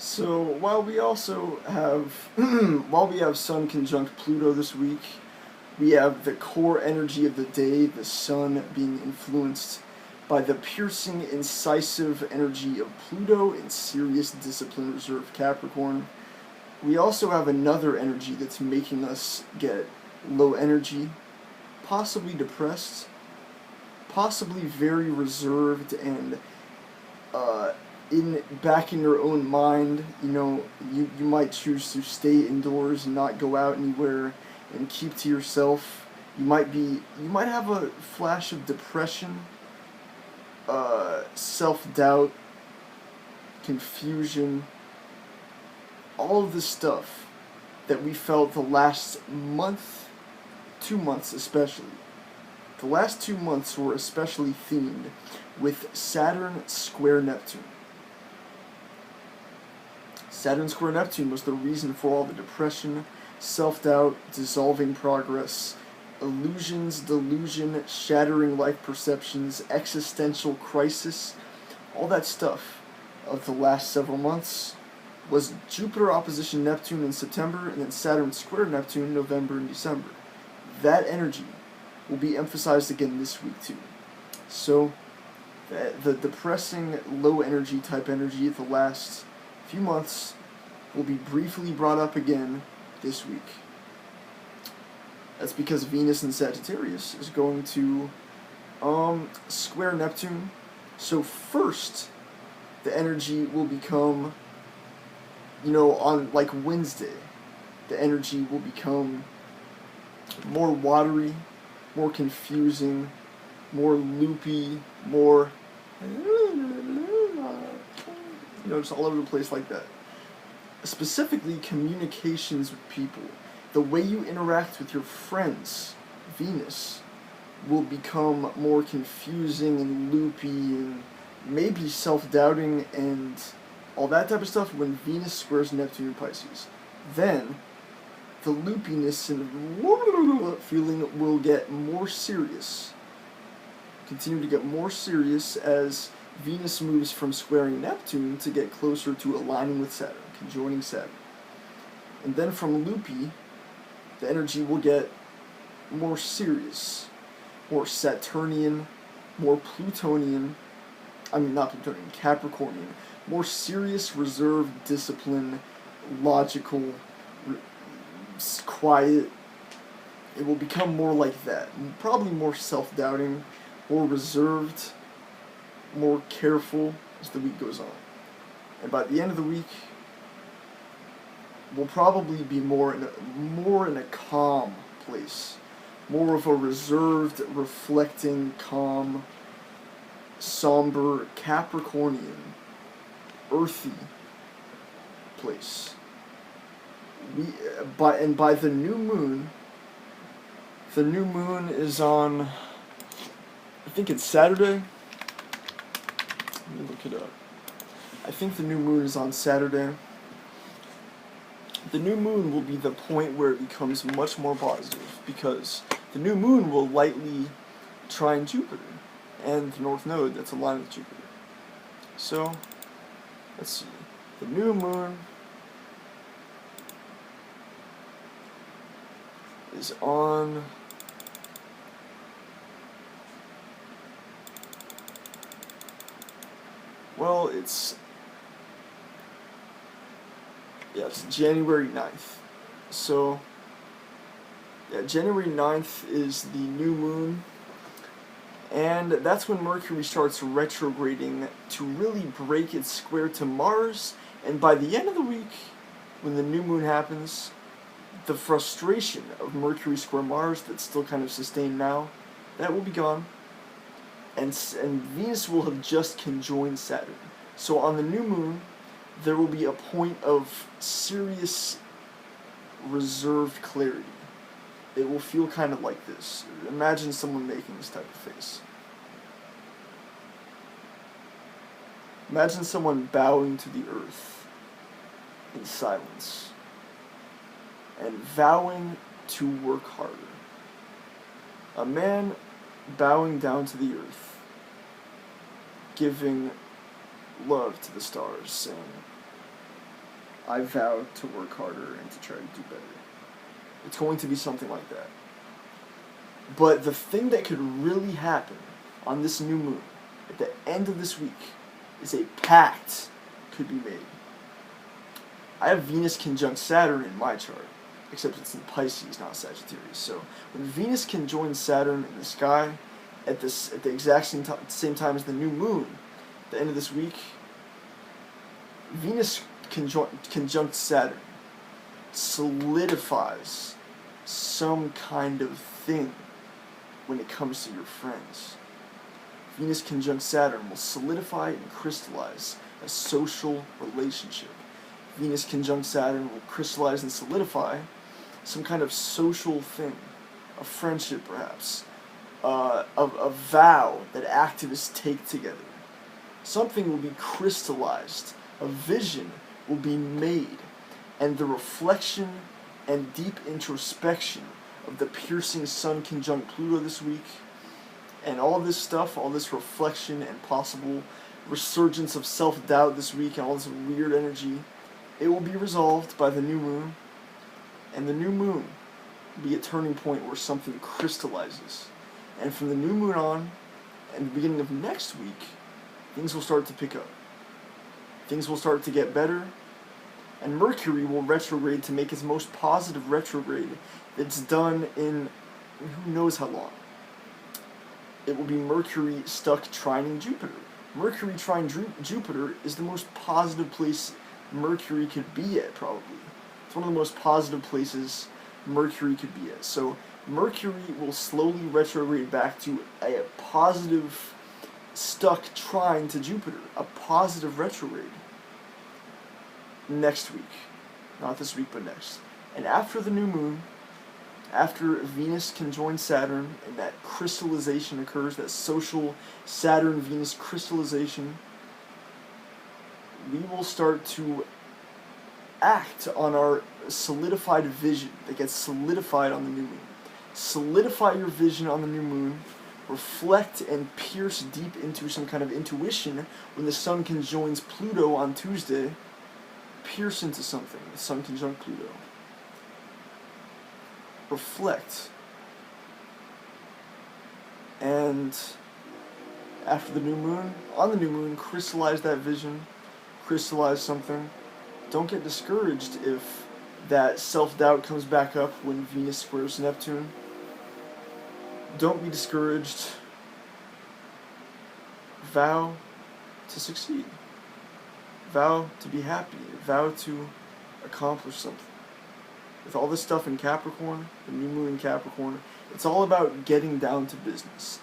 So while we also have while we have Sun conjunct Pluto this week, we have the core energy of the day, the Sun being influenced by the piercing, incisive energy of Pluto in serious discipline reserve Capricorn. We also have another energy that's making us get low energy, possibly depressed, possibly very reserved and uh, in back in your own mind. You might choose to stay indoors and not go out anywhere and keep to yourself. You might have a flash of depression, self doubt, confusion, all of this stuff that we felt the last month, 2 months especially. The last 2 months were especially themed with Saturn square Neptune. Saturn square Neptune was the reason for all the depression, self-doubt, dissolving progress, illusions, delusion, shattering life perceptions, existential crisis, all that stuff of the last several months was Jupiter opposition Neptune in September and then Saturn square Neptune in November and December. That energy will be emphasized again this week too. So the depressing low energy type energy of the last few months will be briefly brought up again this week. That's because Venus in Sagittarius is going to square Neptune. So first, the energy will become, on like Wednesday, the energy will become more watery, more confusing, more loopy, more, just all over the place like that. Specifically, communications with people. The way you interact with your friends, Venus, will become more confusing and loopy and maybe self-doubting and all that type of stuff when Venus squares Neptune in Pisces. Then, the loopiness and feeling will get more serious. Continue to get more serious as Venus moves from squaring Neptune to get closer to aligning with Saturn, conjoining Saturn. And then from loopy, the energy will get more serious, more Saturnian, more Plutonian, not Plutonian, Capricornian, more serious, reserved, disciplined, logical, quiet. It will become more like that. Probably more self-doubting, more reserved, more careful as the week goes on. And by the end of the week, we'll probably be more in a calm place. More of a reserved, reflecting, calm, somber, Capricornian, earthy place. By the new moon is on, I think it's Saturday. Let me look it up. I think the new moon is on Saturday. The new moon will be the point where it becomes much more positive because the new moon will lightly trine Jupiter and the North Node that's aligned with Jupiter. So, let's see. The new moon is on it's January 9th. So, January 9th is the new moon, and that's when Mercury starts retrograding to really break its square to Mars, and by the end of the week, when the new moon happens, the frustration of Mercury square Mars that's still kind of sustained now, that will be gone, and Venus will have just conjoined Saturn. So on the new moon, there will be a point of serious, reserved clarity. It will feel kind of like this. Imagine someone making this type of face. Imagine someone bowing to the earth in silence and vowing to work harder. A man bowing down to the earth, giving love to the stars, saying, I vow to work harder and to try to do better. It's going to be something like that. But the thing that could really happen on this new moon, at the end of this week, is a pact could be made. I have Venus conjunct Saturn in my chart, except it's in Pisces, not Sagittarius. So when Venus conjoins Saturn in the sky at the exact same time as the new moon, at the end of this week, Venus conjunct Saturn solidifies some kind of thing when it comes to your friends. Venus conjunct Saturn will solidify and crystallize a social relationship. Venus conjunct Saturn will crystallize and solidify some kind of social thing, a friendship perhaps, a vow that activists take together. Something will be crystallized, a vision will be made, and the reflection and deep introspection of the piercing Sun conjunct Pluto this week, and all this stuff, all this reflection and possible resurgence of self-doubt this week and all this weird energy, it will be resolved by the new moon, and the new moon will be a turning point where something crystallizes. And from the new moon on, and the beginning of next week, things will start to pick up. Things will start to get better, and Mercury will retrograde to make its most positive retrograde that's done in who knows how long. It will be Mercury stuck trining Jupiter. Mercury trine Jupiter is the most positive place Mercury could be at, probably. It's one of the most positive places Mercury could be at. So Mercury will slowly retrograde back to a positive stuck trine to Jupiter, a positive retrograde next week. Not this week, but next. And after the new moon, after Venus conjoins Saturn and that crystallization occurs, that social Saturn-Venus crystallization, we will start to act on our solidified vision that gets solidified on the new moon. Solidify your vision on the new moon, reflect and pierce deep into some kind of intuition when the Sun conjoins Pluto on Tuesday. Pierce into something, the Sun conjunct Pluto. Reflect. And after the new moon, on the new moon, crystallize that vision, crystallize something. Don't get discouraged if that self-doubt comes back up when Venus squares Neptune. Don't be discouraged. Vow to succeed. Vow to be happy. Vow to accomplish something. With all this stuff in Capricorn, the new moon in Capricorn, it's all about getting down to business.